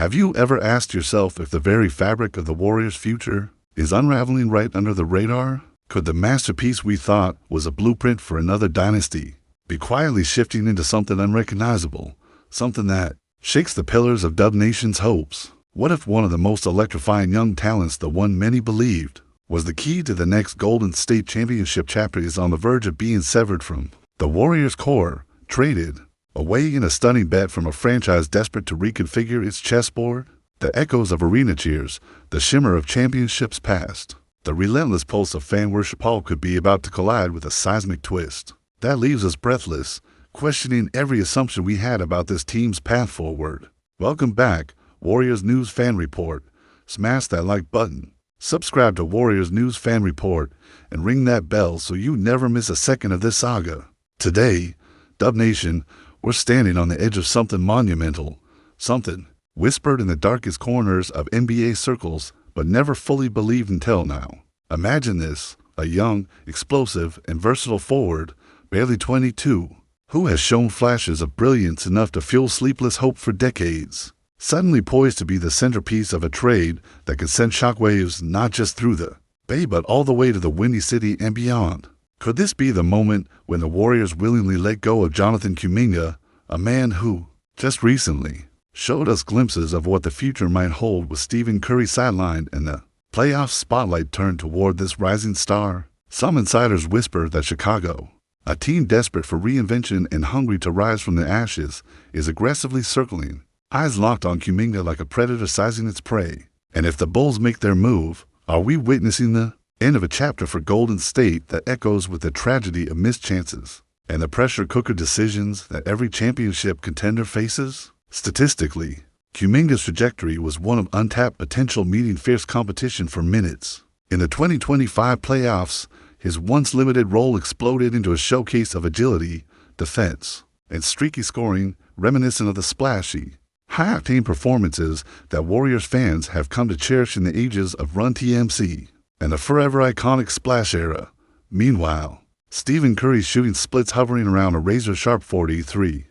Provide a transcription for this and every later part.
Have you ever asked yourself if the very fabric of the Warriors' future is unraveling right under the radar? Could the masterpiece we thought was a blueprint for another dynasty be quietly shifting into something unrecognizable, something that shakes the pillars of Dub Nation's hopes? What if one of the most electrifying young talents, the one many believed was the key to the next Golden State Championship chapter, is on the verge of being severed from the Warriors' core, traded away in a stunning bet from a franchise desperate to reconfigure its chessboard? The echoes of arena cheers, the shimmer of championships past, the relentless pulse of fan worship all could be about to collide with a seismic twist that leaves us breathless, questioning every assumption we had about this team's path forward. Welcome back, Warriors News Fan Report. Smash that like button, subscribe to Warriors News Fan Report, and ring that bell so you never miss a second of this saga. Today, Dub Nation, we're standing on the edge of something monumental, something whispered in the darkest corners of NBA circles but never fully believed until now. Imagine this, a young, explosive, and versatile forward, barely 22, who has shown flashes of brilliance enough to fuel sleepless hope for decades, suddenly poised to be the centerpiece of a trade that could send shockwaves not just through the Bay but all the way to the Windy City and beyond. Could this be the moment when the Warriors willingly let go of Jonathan Kuminga, a man who, just recently, showed us glimpses of what the future might hold with Stephen Curry sidelined and the playoff spotlight turned toward this rising star? Some insiders whisper that Chicago, a team desperate for reinvention and hungry to rise from the ashes, is aggressively circling, eyes locked on Kuminga like a predator sizing its prey. And if the Bulls make their move, are we witnessing the end of a chapter for Golden State that echoes with the tragedy of missed chances and the pressure cooker decisions that every championship contender faces? Statistically, Kuminga's trajectory was one of untapped potential, meeting fierce competition for minutes. In the 2025 playoffs, his once limited role exploded into a showcase of agility, defense, and streaky scoring reminiscent of the splashy, high-octane performances that Warriors fans have come to cherish in the ages of Run TMC and the forever iconic Splash era. Meanwhile, Stephen Curry's shooting splits hovering around a razor-sharp 43%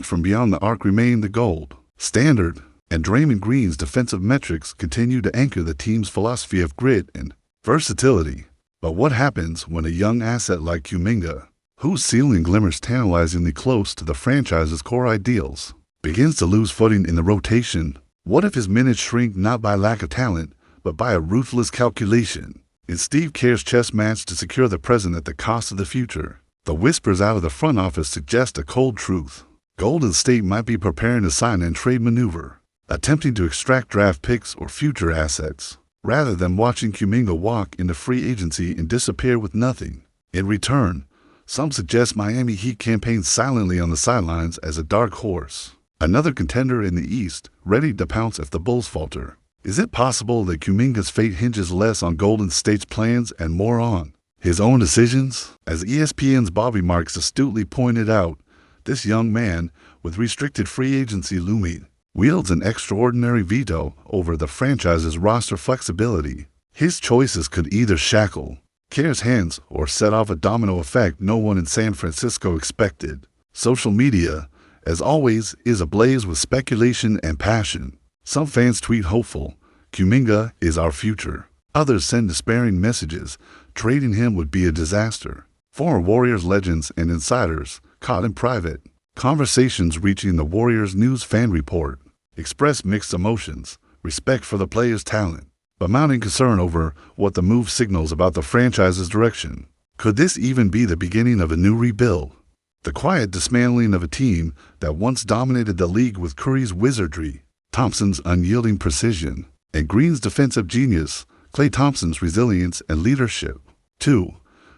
from beyond the arc remain the gold standard, and Draymond Green's defensive metrics continue to anchor the team's philosophy of grit and versatility. But what happens when a young asset like Kuminga, whose ceiling glimmers tantalizingly close to the franchise's core ideals, begins to lose footing in the rotation? What if his minutes shrink not by lack of talent, but by a ruthless calculation in Steve Kerr's chess match to secure the present at the cost of the future? The whispers out of the front office suggest a cold truth. Golden State might be preparing a sign and trade maneuver, attempting to extract draft picks or future assets, rather than watching Kuminga walk into free agency and disappear with nothing. In return, some suggest Miami Heat campaign silently on the sidelines as a dark horse, another contender in the East, ready to pounce if the Bulls falter. Is it possible that Kuminga's fate hinges less on Golden State's plans and more on his own decisions? As ESPN's Bobby Marks astutely pointed out, this young man, with restricted free agency looming, wields an extraordinary veto over the franchise's roster flexibility. His choices could either shackle Kerr's hands or set off a domino effect no one in San Francisco expected. Social media, as always, is ablaze with speculation and passion. Some fans tweet hopeful, "Kuminga is our future." Others send despairing messages, trading him would be a disaster. Former Warriors legends and insiders, caught in private conversations reaching the Warriors News Fan Report, express mixed emotions, respect for the player's talent, but mounting concern over what the move signals about the franchise's direction. Could this even be the beginning of a new rebuild? The quiet dismantling of a team that once dominated the league with Curry's wizardry, Thompson's unyielding precision, and Green's defensive genius, Klay Thompson's resilience and leadership. 2.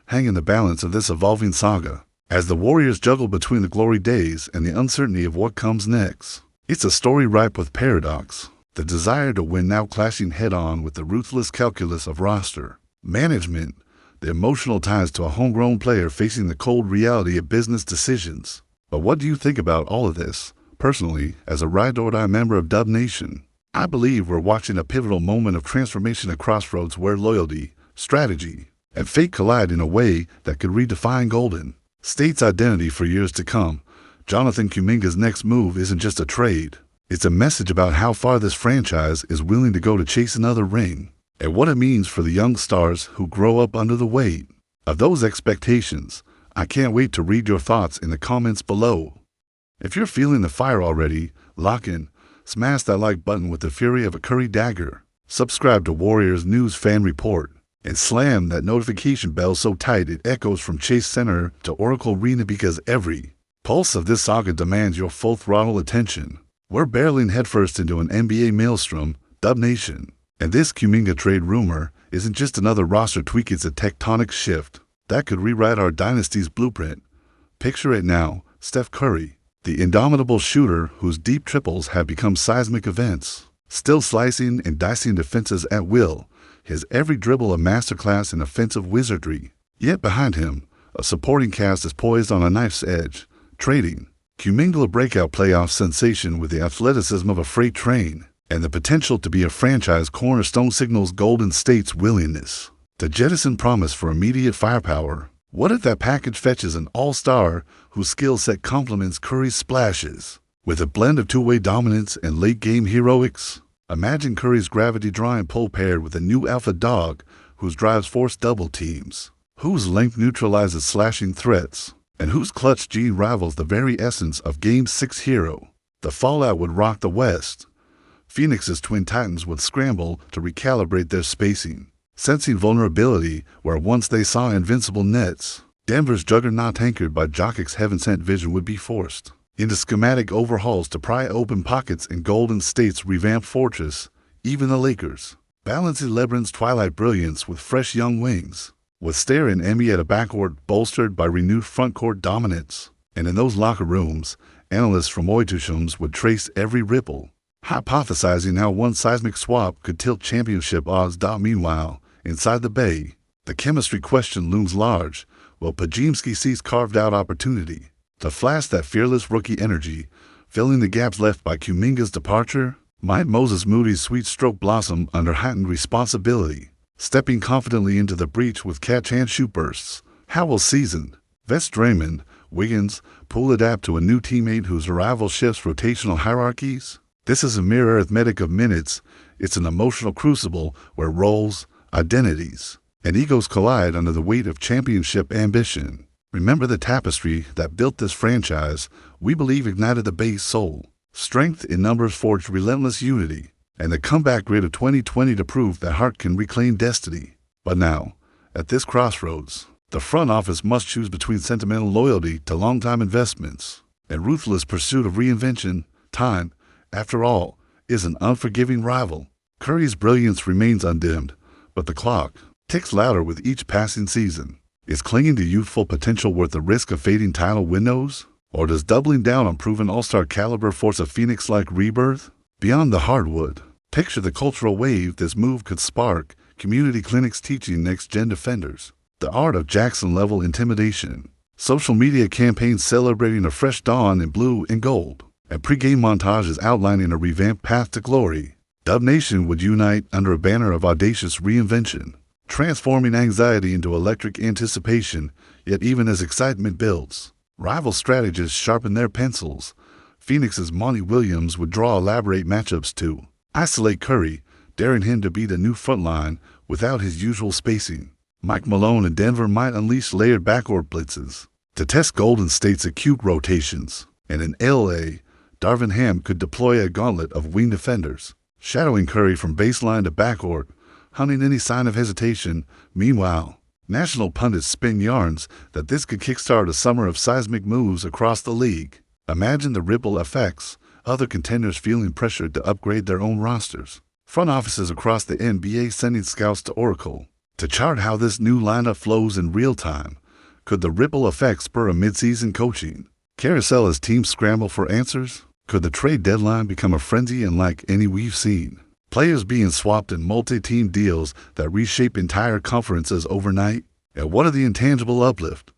Hang in the balance of this evolving saga, as the Warriors juggle between the glory days and the uncertainty of what comes next. It's a story ripe with paradox, the desire to win now clashing head-on with the ruthless calculus of roster management, the emotional ties to a homegrown player facing the cold reality of business decisions. But what do you think about all of this? Personally, as a ride-or-die member of Dub Nation, I believe we're watching a pivotal moment of transformation at crossroads where loyalty, strategy, and fate collide in a way that could redefine Golden State's identity for years to come. Jonathan Kuminga's next move isn't just a trade. It's a message about how far this franchise is willing to go to chase another ring, and what it means for the young stars who grow up under the weight of those expectations. I can't wait to read your thoughts in the comments below. If you're feeling the fire already, lock in, smash that like button with the fury of a Curry dagger, subscribe to Warriors News Fan Report, and slam that notification bell so tight it echoes from Chase Center to Oracle Arena, because every pulse of this saga demands your full throttle attention. We're barreling headfirst into an NBA maelstrom, Dub Nation, and this Kuminga trade rumor isn't just another roster tweak, it's a tectonic shift that could rewrite our dynasty's blueprint. Picture it now, Steph Curry, the indomitable shooter whose deep triples have become seismic events, still slicing and dicing defenses at will, his every dribble a masterclass in offensive wizardry. Yet behind him, a supporting cast is poised on a knife's edge, trading Kuminga, a breakout playoff sensation with the athleticism of a freight train, and the potential to be a franchise cornerstone, signals Golden State's willingness to jettison promise for immediate firepower. What if that package fetches an all-star whose skill set complements Curry's splashes, with a blend of two-way dominance and late-game heroics? Imagine Curry's gravity draw and pull paired with a new alpha dog whose drives force double teams, whose length neutralizes slashing threats, and whose clutch gene rivals the very essence of Game 6 hero. The fallout would rock the West. Phoenix's Twin Titans would scramble to recalibrate their spacing, sensing vulnerability where once they saw invincible nets. Denver's juggernaut, anchored by Jokic's heaven-sent vision, would be forced into schematic overhauls to pry open pockets in Golden State's revamped fortress. Even the Lakers, balancing LeBron's twilight brilliance with fresh young wings, would stare in envy at a backcourt bolstered by renewed frontcourt dominance. And in those locker rooms, analysts from Oitushums would trace every ripple, hypothesizing how one seismic swap could tilt championship odds. Meanwhile, inside the Bay, the chemistry question looms large. Will Podziemski sees carved-out opportunity to flash that fearless rookie energy, filling the gaps left by Kuminga's departure? Might Moses Moody's sweet stroke blossom under heightened responsibility, stepping confidently into the breach with catch-and shoot bursts? How will seasoned vets Draymond, Wiggins, Poole adapt to a new teammate whose arrival shifts rotational hierarchies? This is a mere arithmetic of minutes. It's an emotional crucible where roles, identities, and egos collide under the weight of championship ambition. Remember the tapestry that built this franchise, we believe ignited the Bay's soul. Strength in numbers forged relentless unity, and the comeback grid of 2020 to prove that heart can reclaim destiny. But now, at this crossroads, the front office must choose between sentimental loyalty to long-time investments and ruthless pursuit of reinvention. Time, after all, is an unforgiving rival. Curry's brilliance remains undimmed, but the clock ticks louder with each passing season. Is clinging to youthful potential worth the risk of fading title windows? Or does doubling down on proven all-star caliber force a Phoenix-like rebirth? Beyond the hardwood, picture the cultural wave this move could spark. Community clinics teaching next-gen defenders the art of Jackson-level intimidation, social media campaigns celebrating a fresh dawn in blue and gold, and pre-game montages outlining a revamped path to glory. Dub Nation would unite under a banner of audacious reinvention, transforming anxiety into electric anticipation. Yet even as excitement builds, rival strategists sharpen their pencils. Phoenix's Monty Williams would draw elaborate matchups to isolate Curry, daring him to be the new frontline without his usual spacing. Mike Malone in Denver might unleash layered backcourt blitzes to test Golden State's acute rotations. And in LA, Darvin Ham could deploy a gauntlet of wing defenders, shadowing Curry from baseline to backcourt, hunting any sign of hesitation. Meanwhile, national pundits spin yarns that this could kickstart a summer of seismic moves across the league. Imagine the ripple effects, other contenders feeling pressured to upgrade their own rosters, front offices across the NBA sending scouts to Oracle to chart how this new lineup flows in real time. Could the ripple effect spur a midseason coaching carousel as teams scramble for answers? Could the trade deadline become a frenzy unlike any we've seen? Players being swapped in multi-team deals that reshape entire conferences overnight? And what of the intangible uplift?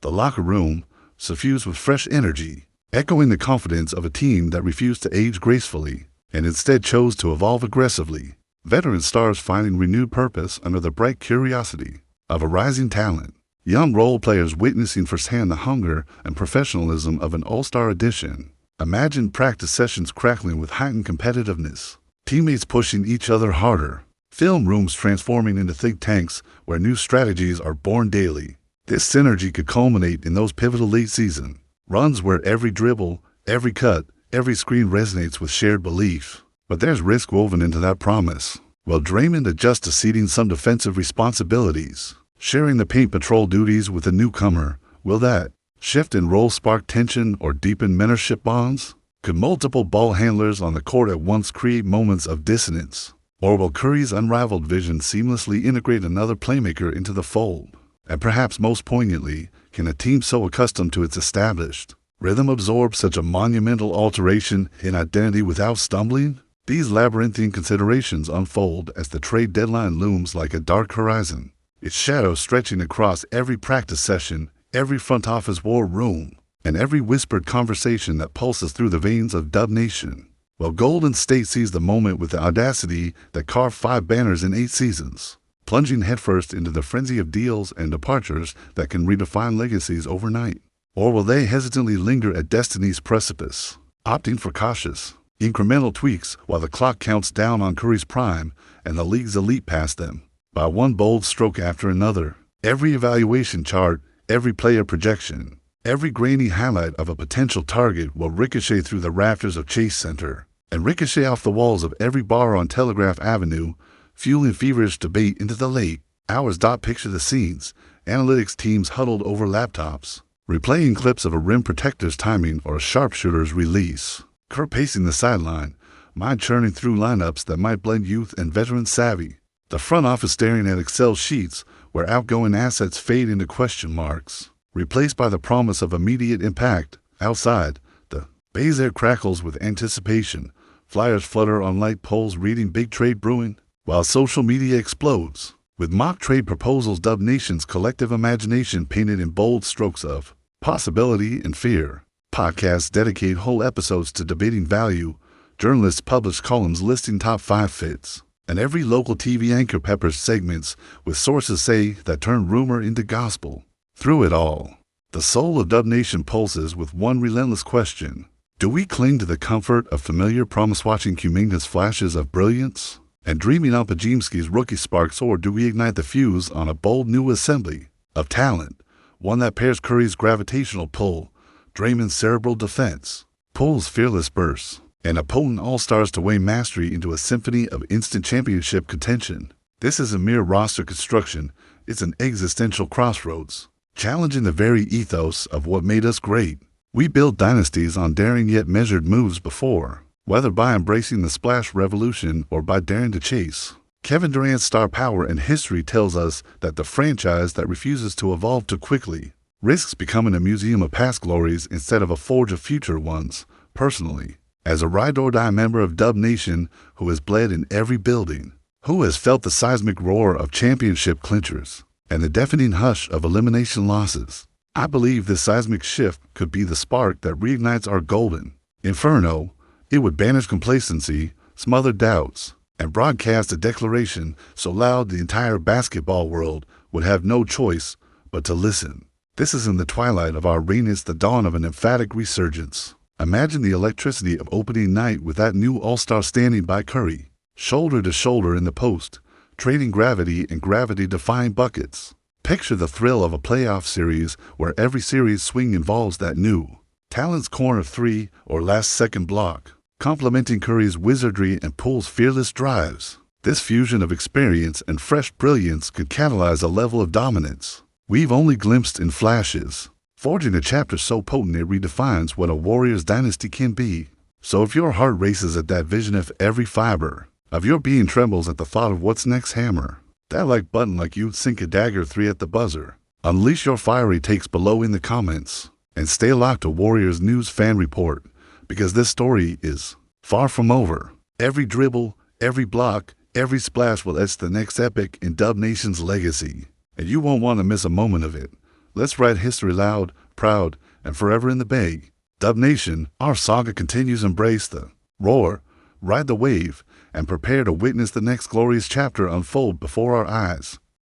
The locker room, suffused with fresh energy, echoing the confidence of a team that refused to age gracefully and instead chose to evolve aggressively. Veteran stars finding renewed purpose under the bright curiosity of a rising talent. Young role players witnessing firsthand the hunger and professionalism of an all-star edition. Imagine practice sessions crackling with heightened competitiveness, teammates pushing each other harder, film rooms transforming into think tanks where new strategies are born daily. This synergy could culminate in those pivotal late-season runs where every dribble, every cut, every screen resonates with shared belief. But there's risk woven into that promise. Will Draymond adjust to ceding some defensive responsibilities, sharing the paint patrol duties with a newcomer? Will that shift in role spark tension or deepen mentorship bonds? Could multiple ball handlers on the court at once create moments of dissonance? Or will Curry's unrivaled vision seamlessly integrate another playmaker into the fold? And perhaps most poignantly, can a team so accustomed to its established rhythm absorb such a monumental alteration in identity without stumbling? These labyrinthine considerations unfold as the trade deadline looms like a dark horizon, its shadow stretching across every practice session, every front office war room, and every whispered conversation that pulses through the veins of Dub Nation. Well, Golden State seized the moment with the audacity that carved 5 banners in 8 seasons, plunging headfirst into the frenzy of deals and departures that can redefine legacies overnight. Or will they hesitantly linger at destiny's precipice, opting for cautious, incremental tweaks while the clock counts down on Curry's prime and the league's elite past them, by one bold stroke after another? Every evaluation chart, every player projection, every grainy highlight of a potential target will ricochet through the rafters of Chase Center and ricochet off the walls of every bar on Telegraph Avenue, fueling feverish debate into the late hours. Picture the scenes, analytics teams huddled over laptops, replaying clips of a rim protector's timing or a sharpshooter's release. Kerr pacing the sideline, mind churning through lineups that might blend youth and veteran savvy. The front office staring at Excel sheets where outgoing assets fade into question marks, replaced by the promise of immediate impact. Outside, the Bay's air crackles with anticipation. Flyers flutter on light poles reading big trade brewing, while social media explodes with mock trade proposals. Dub Nation's collective imagination painted in bold strokes of possibility and fear. Podcasts dedicate whole episodes to debating value. Journalists publish columns listing top 5 fits. And every local TV anchor peppers segments with sources say that turn rumor into gospel. Through it all, the soul of Dub Nation pulses with one relentless question. Do we cling to the comfort of familiar promise, watching Kuminga's flashes of brilliance and dreaming up Pajimski's rookie sparks, or do we ignite the fuse on a bold new assembly of talent, one that pairs Curry's gravitational pull, Draymond's cerebral defense, Pool's fearless bursts, and a potent all-stars to weigh mastery into a symphony of instant championship contention? This isn't mere roster construction, it's an existential crossroads, challenging the very ethos of what made us great. We built dynasties on daring yet measured moves before, whether by embracing the splash revolution or by daring to chase Kevin Durant's star power. And history tells us that the franchise that refuses to evolve too quickly risks becoming a museum of past glories instead of a forge of future ones. Personally, as a ride-or-die member of Dub Nation who has bled in every building, who has felt the seismic roar of championship clinchers and the deafening hush of elimination losses, I believe this seismic shift could be the spark that reignites our golden inferno. It would banish complacency, smother doubts, and broadcast a declaration so loud the entire basketball world would have no choice but to listen. This is in the twilight of our reign, it's the dawn of an emphatic resurgence. Imagine the electricity of opening night with that new all-star standing by Curry, shoulder to shoulder in the post, trading gravity and gravity-defying buckets. Picture the thrill of a playoff series where every series swing involves that new talent's corner 3 or last-second block, complementing Curry's wizardry and Pool's fearless drives. This fusion of experience and fresh brilliance could catalyze a level of dominance we've only glimpsed in flashes, forging a chapter so potent it redefines what a Warriors dynasty can be. So if your heart races at that vision, if every fiber of your being trembles at the thought of what's next, hammer that like button like you'd sink a dagger 3 at the buzzer. Unleash your fiery takes below in the comments, and stay locked to Warriors News Fan Report, because this story is far from over. Every dribble, every block, every splash will etch the next epic in Dub Nation's legacy, and you won't want to miss a moment of it. Let's write history loud, proud, and forever in the Bay. Dub Nation, our saga continues. Embrace the roar, ride the wave, and prepare to witness the next glorious chapter unfold before our eyes.